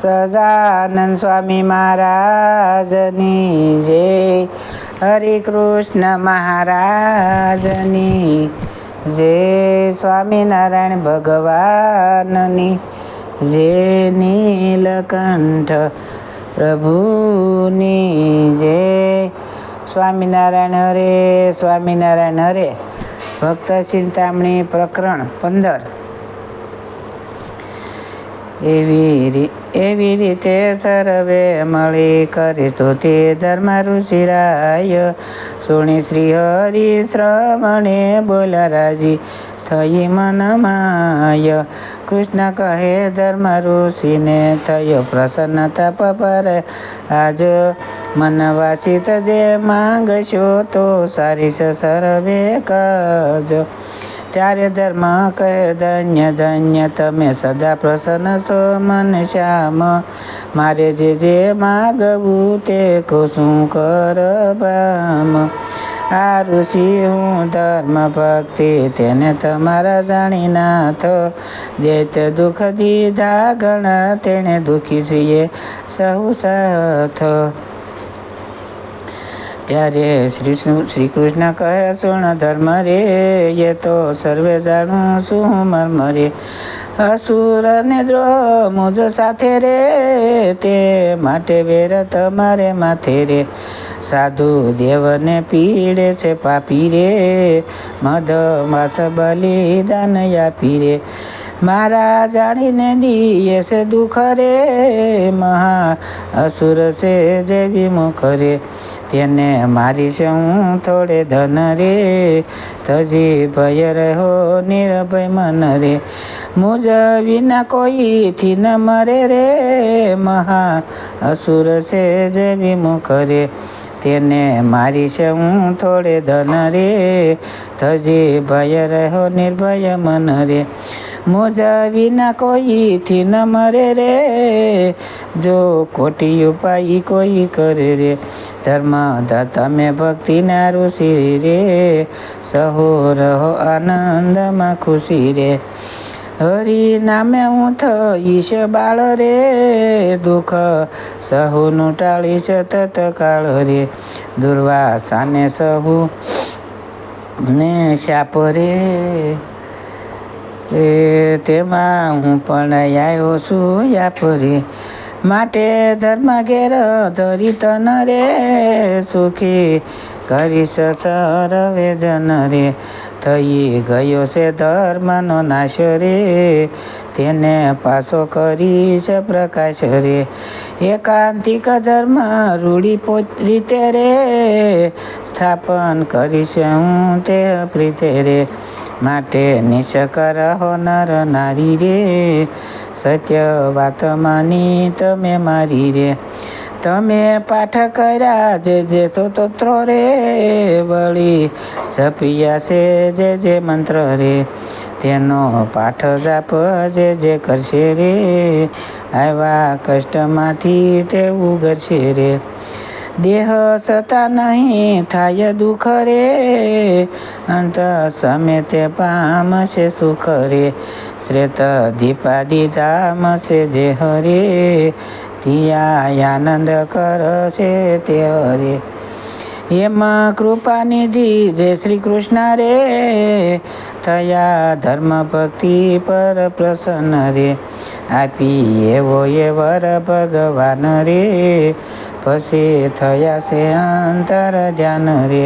સદાનંદ સ્વામી મહારાજની જય. હરે કૃષ્ણ મહારાજની જય. સ્વામિનારાયણ ભગવાનની જય. નીલકંઠ પ્રભુની જય. સ્વામિનારાયણ હરે, સ્વામિનારાયણ હરે. ભક્ત ચિંતામણી પ્રકરણ 15. એવી રીતે સર્વે મળી કરી સ્તુતિ ધર્મ ઋષિરાય. સુણી શ્રી હરિ શ્રવણે બોલ્યા રાજી થઈ મનમાય. કૃષ્ણ કહે ધર્મ ઋષિને થયો પ્રસન્ન તપ પર આજ. મનવાસિત જે માંગશો તો સારીશ સર્વે કજ. ત્યારે ધર્મ કહે ધન્ય ધન્ય તમે સદા પ્રસન્ન છો મન શ્યામ. મારે જે માગવું તે શું કરવામ. આ ઋષિ હું ધર્મ ભક્તિ તેને તમારા જાણી નાથ. દૈત્ય દુઃખ દીધા ઘણા તેણે દુઃખી છીએ સહુ સાથ. ત્યારે શ્રી કૃષ્ણ કહે સુણ ધર્મ રે એ તો સર્વે જાણું શું મર્મ રે. અસુર ને દ્રોહ મુજ સાથે રે તે માટે વેર તમારે માથે રે. સાધુ દેવને પીડે છે પાપી રે મધ માસ બલિદાન આપી રે. મારા જાણીને દીએ છે દુઃખ રે મહા અસુર છે જે વિમુખ રે. તેને મારી છે હું થોડે ધન રે તજી ભય રહ્યો નિર્ભય મન રે. મુજ વિના કોઈથી ન મરે રે મહા અસુર છે જે વિમુખ રે. તેને મારી છે હું થોડે ધન રે તજી ભય રહ્યો નિર્ભય મન રે. મુજ વિના કોઈથી ન મરે રે જો કોટી ઉપાય કોઈ કરે રે. ધર્મ તમે ભક્તિના ઋષિ રે સહો રહો આનંદમાં ખુશી રે. હરિ નામે હું થઈશ બાળ રે દુઃખ સહુનું ટાળીશ તત્કાળ રે. દુર્વાસાને સહુ ને શાપ રે તેમાં હું પણ આવ્યો છું યાપ રે. માટે ધર્મ ઘેર ધરી તન રે સુખી કરીશ સર્વે જન રે. થઈ ગયો છે ધર્મનો નાશ રે તેને પાછો કરીશ પ્રકાશ રે. એકાંતિક ધર્મ રૂઢી રીતે રે સ્થાપન કરીશ હું તે પ્રીતે રે. માટે નિષ્કર હો નર નારી રે સત્ય વાત માની તમે મારી રે. તમે પાઠ કર્યા જે સ્તોત્રો રે વળી જપ્યા છે જે મંત્ર રે. તેનો પાઠ જાપ જે કરશે રે આવ્યા કષ્ટમાંથી તે ઉગરશે રે. દેહ સતા નહીં થાય દુઃખ રે અંત સમે તે પામશે સુખ રે. શ્રેત દીપાદી ધામ છે જે હરે ત્યાં આનંદ કરશે તે હરે. એમ કૃપાનિધિ જે શ્રી કૃષ્ણ રે થયા ધર્મ ભક્તિ પર પ્રસન્ન રે. આપી એવો એ વર ભગવાન રે પછી થયા છે અંતર ધ્યાન રે.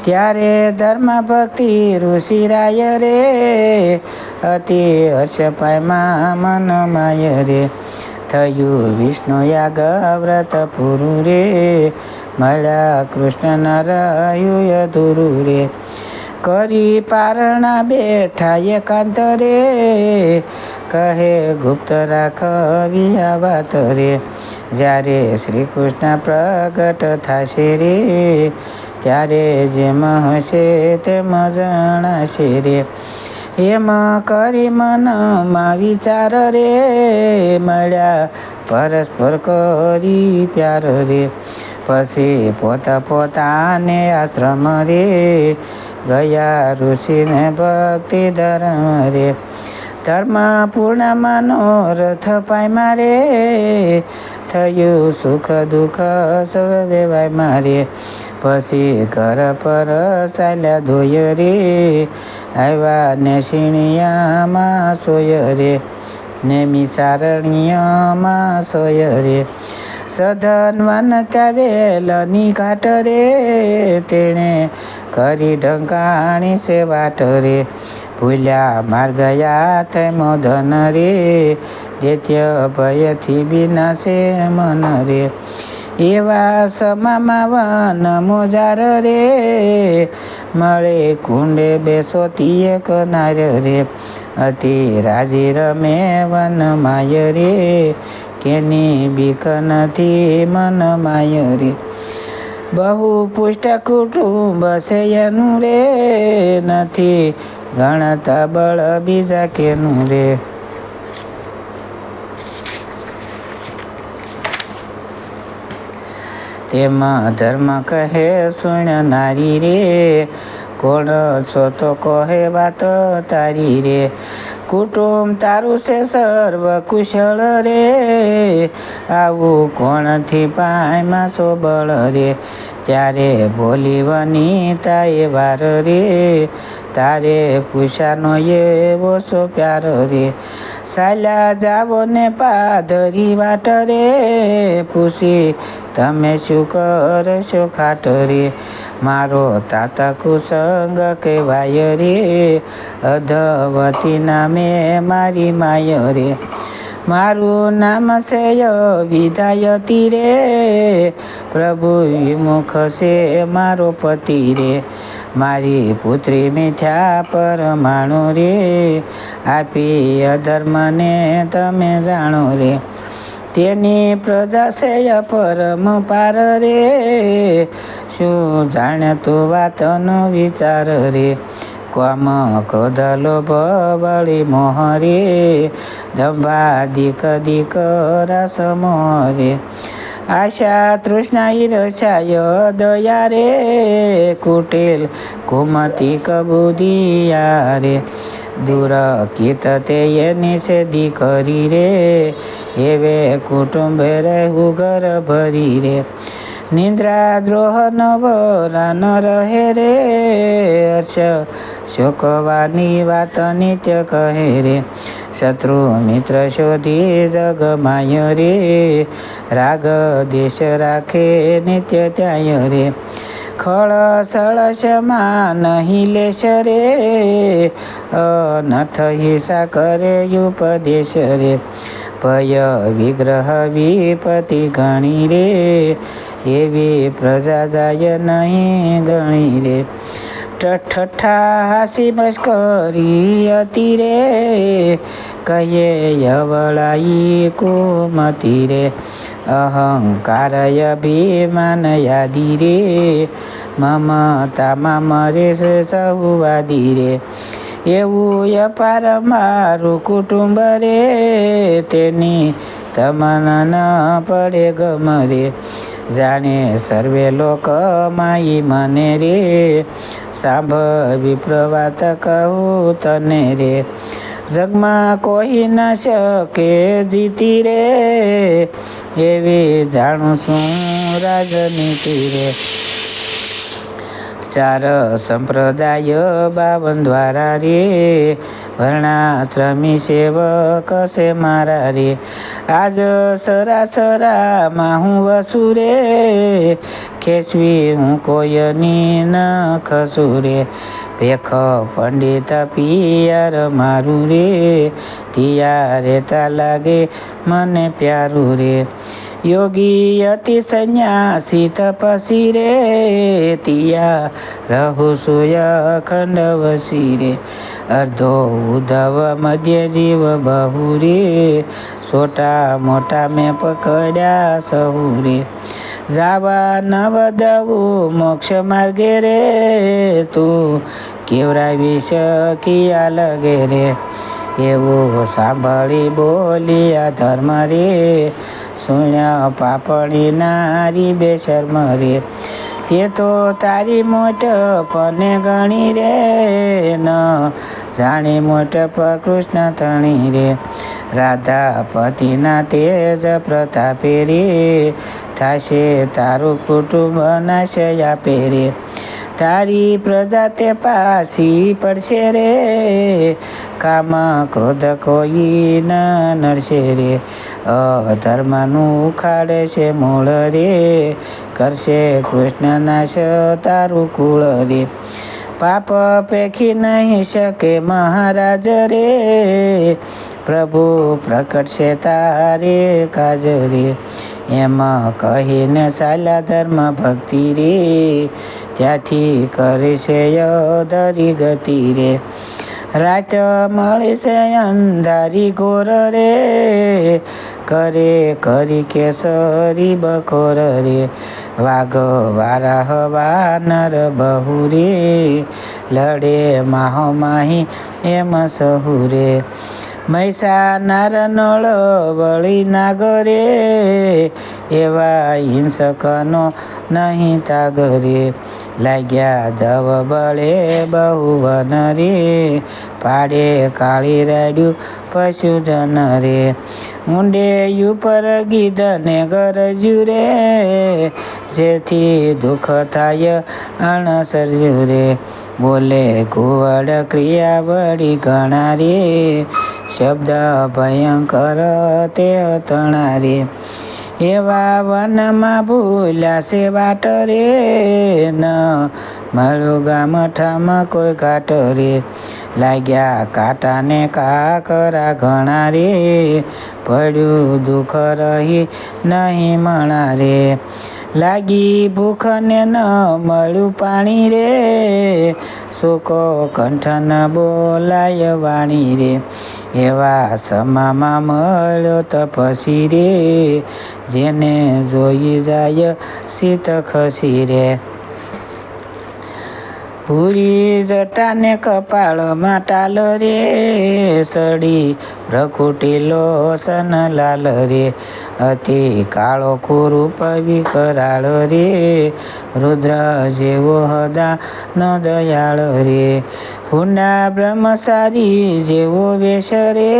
ત્યારે ધર્મ ભક્તિ ઋષિરાય રે અતિ હર્ષ પાયમાં મન માય રે. થયું વિષ્ણુ યાગ વ્રત પૂરું રે મળ્યા કૃષ્ણ રહ્યું અધૂરું રે. કરી પારણા બેઠા એકાંત રે કહે ગુપ્ત રાખવી આ વાત રે. જ્યારે શ્રી કૃષ્ણ પ્રગટ થશે રે ત્યારે જેમ હશે તેમ જણાશે રે. એમ કરી મનમાં વિચાર રે મળ્યા પરસ્પર કરી પ્યાર રે. પછી પોતાને આશ્રમ રે ગયા ઋષિને ભક્તિ ધર્મ રે. ધર્મ પૂર્ણમાનો રથ પાય મારે, થયું સુખ દુઃખ સૌ વેવાય મારે. પછી ઘર પર ચાલ્યા ધોય રે, આવ્યા ને શીણિયામાં સોય રે, નેમી સારણિયામાં સોય રે. સધન વન ત્યાવેલની ઘાટ રે, તેણે કરી ઢંકાણી છે વાટ રે. ભૂલ્યા માર્ગયા થઈ મોધન રે, દૈત્ય ભયથી વિનાશે મન રે. એવા સમામાં વન મોજાર રે, મળે કુંડે બેસો તીએ કનાર રે. અતિ રાજી રમે વન માય રે, કેની બીક નથી મન માય રે. બહુ પુષ્ટ કુટુંબ છે એનું રે, નથી ગણતા બળ બીજા કેનું રે. તેમાં ધર્મ કહે સુણ નારી રે, કોણ છો તો કહે વાત તારી રે. કુટુંબ તારું છે સર્વ કુશળ રે, આવું કોણથી પાયમાં સોબળ રે. ત્યારે બોલી વનિતાએ વાર રે, તારે પૂછાનો એવો સો પ્યાર રે. ચાલ્યા જાવો ને પાધરી વાટ રે, પૂછી તમે શું કરશો ખાટ રે. મારો તાતા કુસંગ કહેવાય રે, અધવતી નામે મારી માય રે. મારું નામ છે વિધાયતી રે, પ્રભુ વિમુખ છે મારો પતિ રે. મારી પુત્રી મીઠા પરમાણુ રે, આપી અધર્મને તમે જાણો રે. તેની પ્રજા છે પરમ પાર રે, શું જાણે તું વાતનો વિચાર રે. કામ ક્રોધ લોભ બળી મોહ રે, દંભા દીક દીક રસ મોહ રે. આશા તૃષ્ણા ઈર્ષાય દયા રે, કુટિલ કુમતી કબુદિયા રે. દૂર કિત તે એની છે દીકરી રે, એવે કુટુંબે રહેવું ઘર ભરી રે. નિંદ્રા દ્રોહ નવરા ન રહે રે, હર્ષ શોકવાની વાત નિત્ય કહે રે. શત્રુ મિત્ર શોધી જગ માય રે, રાગ દેશ રાખે નિત્ય ત્યાય રે. ખળ સળસમાં નહીં લેશ રે, નથ હિંસા કરે ઉપદેશ રે. ભય વિગ્રહ વિપતિ ગણી રે, એવી પ્રજા જાય નહીં ગણી રે. ઠઠ્ઠા હાસી મસ્કરી હતી રે, કહીએ યવળાઈ કુમતી રે. અહંકાર અભિમાન યાદી રે, મમતામાં મરે છે સહુવાદી રે. એવું અપાર મારું કુટુંબ રે, તેની તમના ન પડે ગમ રે. જાણે સર્વે લોક માઈ મને રે, સાંભળવી પ્રવાત કહું તને રે. જગમાં કોઈ ન શકે જીતી રે, એવી જાણું છું રાજનીતિ રે. ચાર સંપ્રદાય 52 દ્વારા રે, વર્ણાશ્રમી સેવક છે મારા રે. આજ સરાસરામાં હું વસુ રે, ખેંચવી હું કોઈની ન ખસું રે. ભેખ પંડિત પિયર મારું રે, તિયા રેતા લાગે મને પ્યારું રે. યોગી અતિ સંન્યાસી તપસી રે, તિયા રહુ સુય ખંડ વસી રે. અર્ધો ઉધવ મધ્ય જીવ બહુ રે, છોટા મોટા મેં પકડ્યા સહુ રે. જાવા નવ દવું મોક્ષ માર્ગે રે, તું કેવરાવી શક્યા લગે રે. એવું સાંભળી બોલ્યા ધર્મ રે, સુણ્યા પાપણી નારી બેશર્મ રે. તે તો તારી મોટ પને ગણી રે, ન જાણી મોટપ કૃષ્ણ ધણી રે રાધા પતિના તેજ પ્રતાપે રે થાશે તારું કુટુંબ નાશ આપે રે તારી પ્રજા તે પાછી પડશે રે કામ ક્રોધ કોઈ ન નડશે રે અધર્મનું ઉખાડે છે મૂળ રે કરશે કૃષ્ણ નાશ તારું કુળ રે પાપ પેખી નહીં શકે મહારાજ રે પ્રભુ પ્રકટ છે તારે કાજ રે એમ કહીને ચાલ્યા ધર્મ ભક્તિ રે ત્યાંથી કરે છે અધરી ગતિ રે રાત મળે છે અંધારી ઘોર રે કરે કરી કેસરી બકોર રે વાઘ વારાહ વાનર બહુ રે લડે માહો માહી એમ સહુ રે મૈસા નાર નળ વળી નાગરે એવા હિંસકનો નહીં તાગરે લાગ્યા દવ બળે બહુ વન રે પાડે કાળી રાડ્યું પશુજન રે ઊંડે ઉપર ગીધને ગરજ્યું રે જેથી દુઃખ થાય અણસર્જ્યું રે બોલે કુવડ ક્રિયા વળી ઘણા રે શબ્દ ભયંકર તે તણા રે એવા વનમાં ભૂલ્યા છે વાટ રે ન મળ્યું ગામઠામાં કોઈ ઘાટ રે લાગ્યા કાંટાને કાકરા ઘણા રે પડ્યું દુઃખ રહી નહીં મણા રે લાગી ભૂખને ન મળ્યું પાણી રે સુકો કંઠન બોલાય વાણી રે એવા સમામાં મળ્યો તપસી રે જેને જોઈ જાય શીત ખસી રે પૂરી જટાને કપાળમાં ટાલ રે સડી ભ્રકુટી લોસન લાલ રે અતિ કાળો કુરૂપ વિકરાળ રે રુદ્ર જેવો હદા ન દયાળ રે હુંડા બ્રહ્મચારી જેવો વેશ રે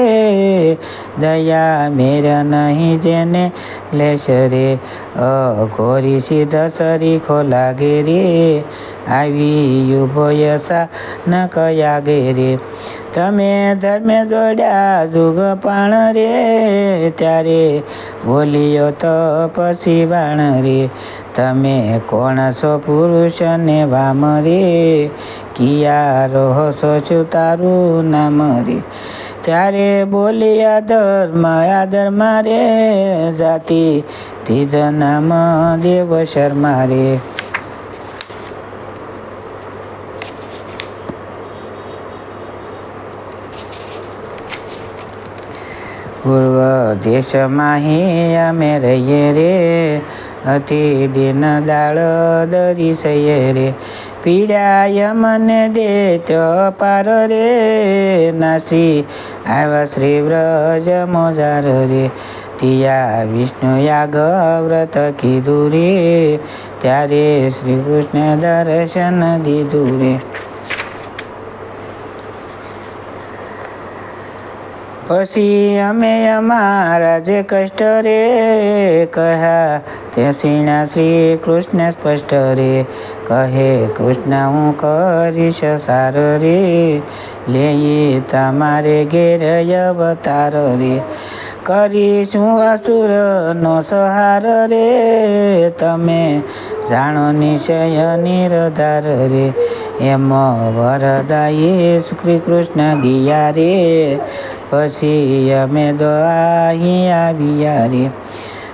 દયા મેર નહીં જેને લેશ રે અઘોરી સિદ્ધ સરીખો લાગે રે આવી યુભયસા ન કયા ગે રે તમે ધર્મે જોડ્યા જુગ પાણ રે ત્યારે બોલ્યો તો પછી બાણ રે તમે કોણ છો પુરુષ ને વામ રે કિયા રહો છો છું તારું નામ રે ત્યારે બોલ્યા ધર્મ આધર્મ રે જાતિ ત્રીજ નામ દેવ શર્મા રે પૂર્વ દેશમાં અમે રહીએ રે અતિ દિન દાળ દરી સૈયે રે પીડાય મને દેત પાર રે નાસી આવ્યા શ્રી વ્રજ મોજાર રે તિયા વિષ્ણુ યાગ વ્રત કીધું રે ત્યારે શ્રી કૃષ્ણ દર્શન દીધું રે પછી અમે અમારા જે કષ્ટ રે કહ્યા તે સીણા શ્રી કૃષ્ણ સ્પષ્ટ રે કહે કૃષ્ણ હું કરીશ સાર રે લેઈ તમારે ઘેર અવતાર રે કરીશું અસુરનો સહાર રે તમે જાણો નિશ્ચય નિર્ધાર રે એમ વરદાયે શ્રી કૃષ્ણ ગયા રે પછી અમે અહીં આવ્યા રે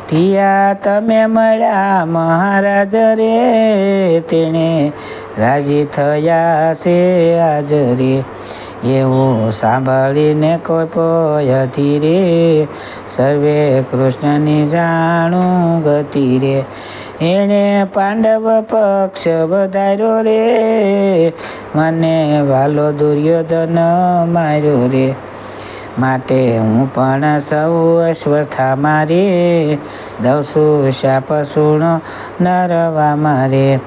તિયા તમે મળ્યા મહારાજ રે તેણે રાજી થયા છે આજ રે એવું સાંભળીને કોઈ પોયથી રે સર્વે કૃષ્ણની જાણું ગતિ રે એણે પાંડવ પક્ષ વધાર્યો રે મને વાલો દુર્યોધન માર્યો રે માટે હું પણ સૌ અશ્વસ્થા મારે દઉં છું શાપ સુણો નરવા મારે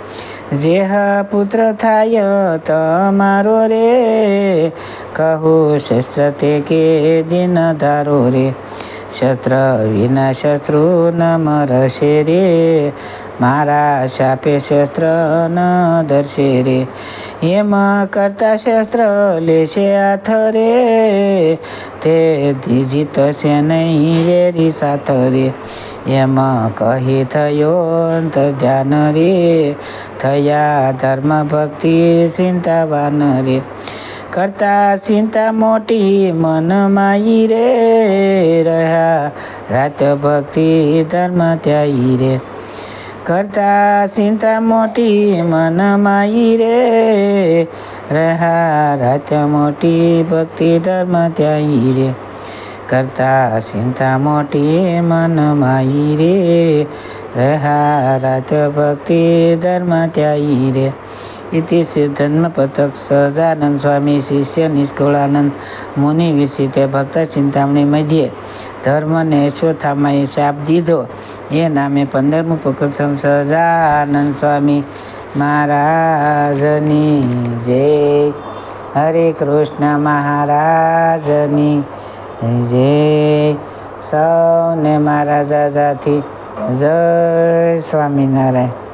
જેહ પુત્ર થાય તમારો રે, કહું શસ્ત્ર તે કે દિન ધારો રે, શસ્ત્ર વિના શત્રુ ન મરશે રે, મારા શાપે શસ્ત્ર ન ધરશે રે, એમ કરતા શસ્ત્ર લેશે હાથ રે, તે જીતશે નહીં વેરી સાથ રે, એમ કહી થયો અંતર્ધ્યાન રે, થયા ધર્મ ભક્તિ ચિંતાવાન રે, કરતા ચિંતા મોટી મન માઈ રે, રહ્યા રાત ભક્તિ ધર્મ ત્યાઈ રે, કરતા ચિંતા મોટી મન માઈ રે, રહ્યા રાત મોટી ભક્તિ ધર્મ ત્યાઈ રે, કરતા ચિંતા મોટી મન માઈ રે, રહ્યા રાત ભક્તિ ધર્મ ત્યાઈ રે. ઇતિ સિદ્ધન્મપતક સહજાનંદ સ્વામી શિષ્ય નિષ્કુળાનંદ મુનિ વિષિતે ભક્ત ચિંતામણી મધ્યે ધર્મને અશ્વત્થામાએ શાપ દીધો. એ નામે 15મું પ્રકરણ સહજાનંદ સ્વામી મહારાજની જય. હરે કૃષ્ણ મહારાજની જય. સૌને મારા જાજાથી જય સ્વામિનારાયણ.